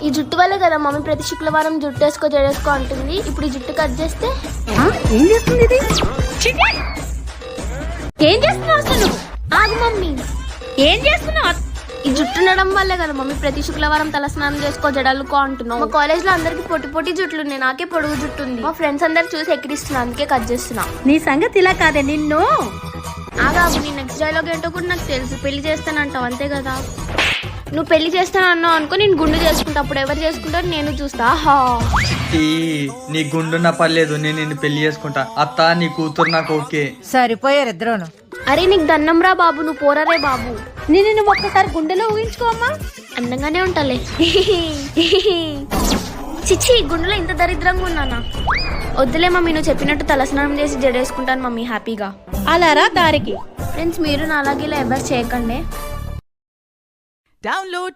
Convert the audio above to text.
ఈ జుట్టు వల్లే కదా మమ్మీ ప్రతి శుక్రవారం జుట్టు వేసుకో జడేసుకో అంటుంది. ఇప్పుడు ఈ జుట్టు కట్ చేస్తే ఏం చేస్తుంది ఇది? ఏం చేస్తున్నావు అసలు? ఆగు మమ్మీ, ఏం చేస్తున్నావు? ఈ జుట్టు ఉండడం వల్లే కదా మమ్మీ ప్రతి శుక్రవారం తలస్నానం చేసుకో జడలుకో అంటున్నావు. మా కాలేజ్ లో అందరికి పొట్టి పొట్టి జుట్లు ఉన్నాయి, నాకే పొడుగు జుట్టు ఉంది. మా ఫ్రెండ్స్ అందరు చూసి ఎక్కిరిస్తున్నా, అందుకే కట్ చేస్తున్నా. నీ సంగతి ఇలా కాదే నిన్ను. ఆగాగు, నీ నెక్స్ట్ డైలాగ్ ఏంటో కూడా నాకు తెలుసు. పెళ్లి చేస్తానంటావు అంతే కదా. నువ్వు పెళ్లి చేస్తాను అన్నావు అనుకో, నేను గుండు చేసుకుంటా. అప్పుడు ఎవరు చేసుకుంటారు? నేను చూస్తా. నీ గుండున్న పర్లేదు, నేను నిన్ను పెళ్లి చేసుకుంటా. అత్త నీ కూతురు నాకు ఓకే. సరిపోయారు ఇద్దరును. అరే నీకు దండం రా బాబు, నువ్వు పోరారే బాబు. నేను ఒక్కసారి గుండెలో ఊహించుకోమ్మా. అందంగానే ఉంటాలే. చిచ్చి, గుండెలో ఇంత దరిద్రంగా ఉన్నానా? వద్దులే మమ్మీ, నువ్వు చెప్పినట్టు తలస్నానం చేసి జడేసుకుంటాను మమ్మీ హ్యాపీగా. అలారా దారికి. ఫ్రెండ్స్, మీరు నా అలాగే ఇలా ఎవరు చేయకండి. Download